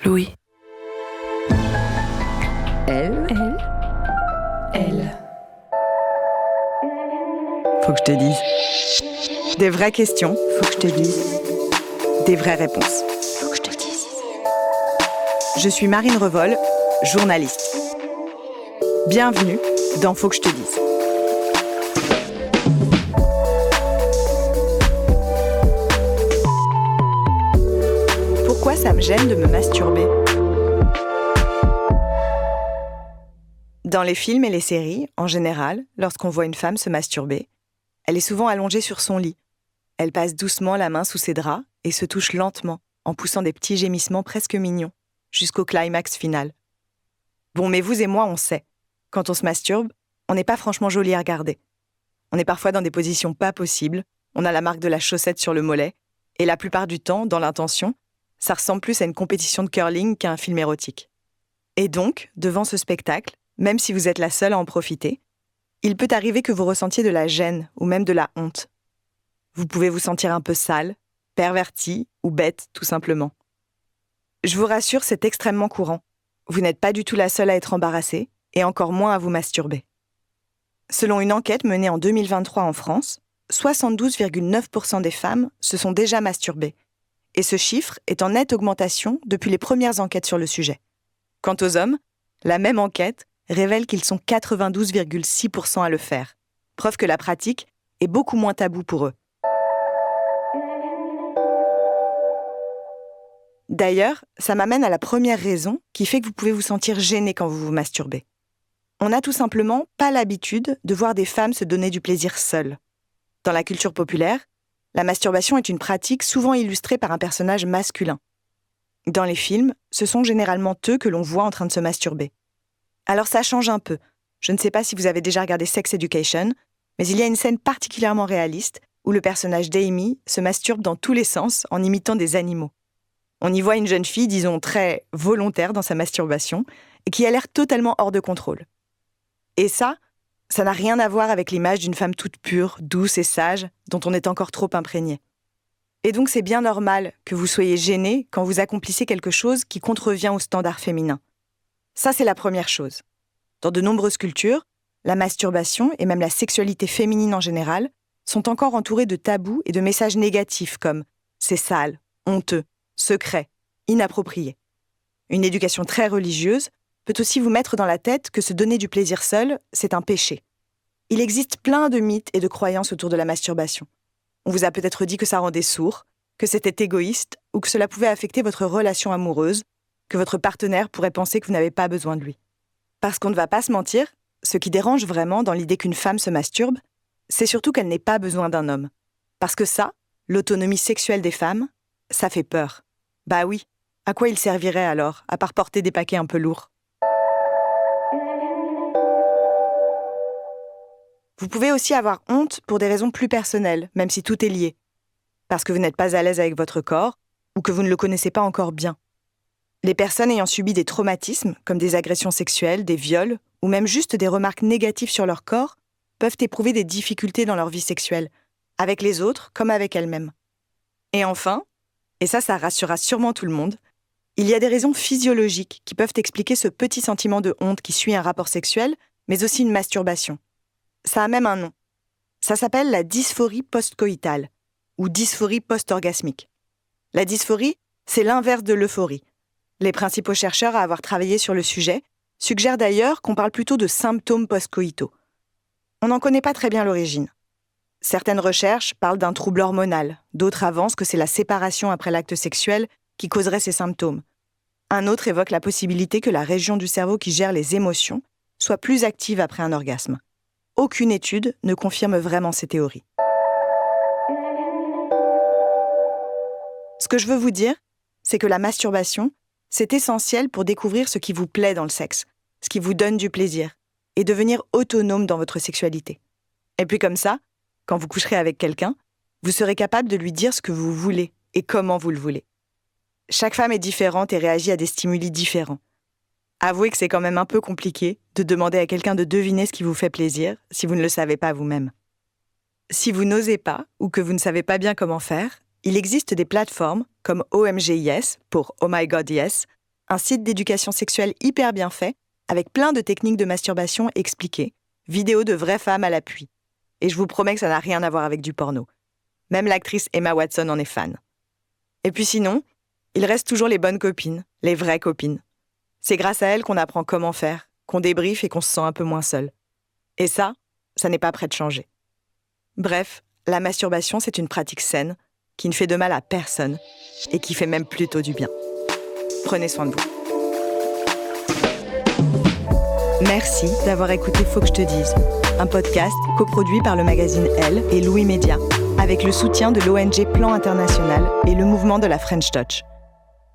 Louis. Elle. Faut que je te dise. Des vraies questions. Faut que je te dise. Des vraies réponses. Faut que je te dise. Je suis Marine Revol, journaliste. Bienvenue dans Faut que je te dise. Pourquoi ça me gêne de me masturber ? Dans les films et les séries, en général, lorsqu'on voit une femme se masturber, elle est souvent allongée sur son lit. Elle passe doucement la main sous ses draps et se touche lentement, en poussant des petits gémissements presque mignons, jusqu'au climax final. Bon, mais vous et moi, on sait. Quand on se masturbe, on n'est pas franchement joli à regarder. On est parfois dans des positions pas possibles, on a la marque de la chaussette sur le mollet, et la plupart du temps, dans l'intention, ça ressemble plus à une compétition de curling qu'à un film érotique. Et donc, devant ce spectacle, même si vous êtes la seule à en profiter, il peut arriver que vous ressentiez de la gêne ou même de la honte. Vous pouvez vous sentir un peu sale, perverti ou bête, tout simplement. Je vous rassure, c'est extrêmement courant. Vous n'êtes pas du tout la seule à être embarrassée, et encore moins à vous masturber. Selon une enquête menée en 2023 en France, 72,9% des femmes se sont déjà masturbées. Et ce chiffre est en nette augmentation depuis les premières enquêtes sur le sujet. Quant aux hommes, la même enquête révèle qu'ils sont 92,6% à le faire. Preuve que la pratique est beaucoup moins taboue pour eux. D'ailleurs, ça m'amène à la première raison qui fait que vous pouvez vous sentir gêné quand vous vous masturbez. On n'a tout simplement pas l'habitude de voir des femmes se donner du plaisir seules. Dans la culture populaire, la masturbation est une pratique souvent illustrée par un personnage masculin. Dans les films, ce sont généralement eux que l'on voit en train de se masturber. Alors ça change un peu. Je ne sais pas si vous avez déjà regardé Sex Education, mais il y a une scène particulièrement réaliste où le personnage d'Amy se masturbe dans tous les sens en imitant des animaux. On y voit une jeune fille, disons, très volontaire dans sa masturbation et qui a l'air totalement hors de contrôle. Et ça n'a rien à voir avec l'image d'une femme toute pure, douce et sage, dont on est encore trop imprégné. Et donc c'est bien normal que vous soyez gêné quand vous accomplissez quelque chose qui contrevient aux standards féminins. Ça, c'est la première chose. Dans de nombreuses cultures, la masturbation et même la sexualité féminine en général sont encore entourées de tabous et de messages négatifs comme « c'est sale »,« honteux »,« secret »,« inapproprié ». Une éducation très religieuse peut aussi vous mettre dans la tête que se donner du plaisir seul, c'est un péché. Il existe plein de mythes et de croyances autour de la masturbation. On vous a peut-être dit que ça rendait sourd, que c'était égoïste ou que cela pouvait affecter votre relation amoureuse, que votre partenaire pourrait penser que vous n'avez pas besoin de lui. Parce qu'on ne va pas se mentir, ce qui dérange vraiment dans l'idée qu'une femme se masturbe, c'est surtout qu'elle n'ait pas besoin d'un homme. Parce que ça, l'autonomie sexuelle des femmes, ça fait peur. Bah oui, à quoi il servirait alors, à part porter des paquets un peu lourds ? Vous pouvez aussi avoir honte pour des raisons plus personnelles, même si tout est lié. Parce que vous n'êtes pas à l'aise avec votre corps ou que vous ne le connaissez pas encore bien. Les personnes ayant subi des traumatismes, comme des agressions sexuelles, des viols, ou même juste des remarques négatives sur leur corps, peuvent éprouver des difficultés dans leur vie sexuelle, avec les autres comme avec elles-mêmes. Et enfin, et ça rassurera sûrement tout le monde, il y a des raisons physiologiques qui peuvent expliquer ce petit sentiment de honte qui suit un rapport sexuel, mais aussi une masturbation. Ça a même un nom. Ça s'appelle la dysphorie post-coïtale, ou dysphorie post-orgasmique. La dysphorie, c'est l'inverse de l'euphorie. Les principaux chercheurs à avoir travaillé sur le sujet suggèrent d'ailleurs qu'on parle plutôt de symptômes post-coïtaux. On n'en connaît pas très bien l'origine. Certaines recherches parlent d'un trouble hormonal, d'autres avancent que c'est la séparation après l'acte sexuel qui causerait ces symptômes. Un autre évoque la possibilité que la région du cerveau qui gère les émotions soit plus active après un orgasme. Aucune étude ne confirme vraiment ces théories. Ce que je veux vous dire, c'est que la masturbation, c'est essentiel pour découvrir ce qui vous plaît dans le sexe, ce qui vous donne du plaisir, et devenir autonome dans votre sexualité. Et puis comme ça, quand vous coucherez avec quelqu'un, vous serez capable de lui dire ce que vous voulez et comment vous le voulez. Chaque femme est différente et réagit à des stimuli différents. Avouez que c'est quand même un peu compliqué de demander à quelqu'un de deviner ce qui vous fait plaisir si vous ne le savez pas vous-même. Si vous n'osez pas ou que vous ne savez pas bien comment faire, il existe des plateformes comme OMG Yes pour Oh My God Yes un site d'éducation sexuelle hyper bien fait, avec plein de techniques de masturbation expliquées, vidéos de vraies femmes à l'appui. Et je vous promets que ça n'a rien à voir avec du porno. Même l'actrice Emma Watson en est fan. Et puis sinon, il reste toujours les bonnes copines, les vraies copines. C'est grâce à elles qu'on apprend comment faire, qu'on débriefe et qu'on se sent un peu moins seul. Et ça n'est pas prêt de changer. Bref, la masturbation, c'est une pratique saine, qui ne fait de mal à personne, et qui fait même plutôt du bien. Prenez soin de vous. Merci d'avoir écouté Faut que je te dise, un podcast coproduit par le magazine Elle et Louis Média, avec le soutien de l'ONG Plan International et le mouvement de la French Touch.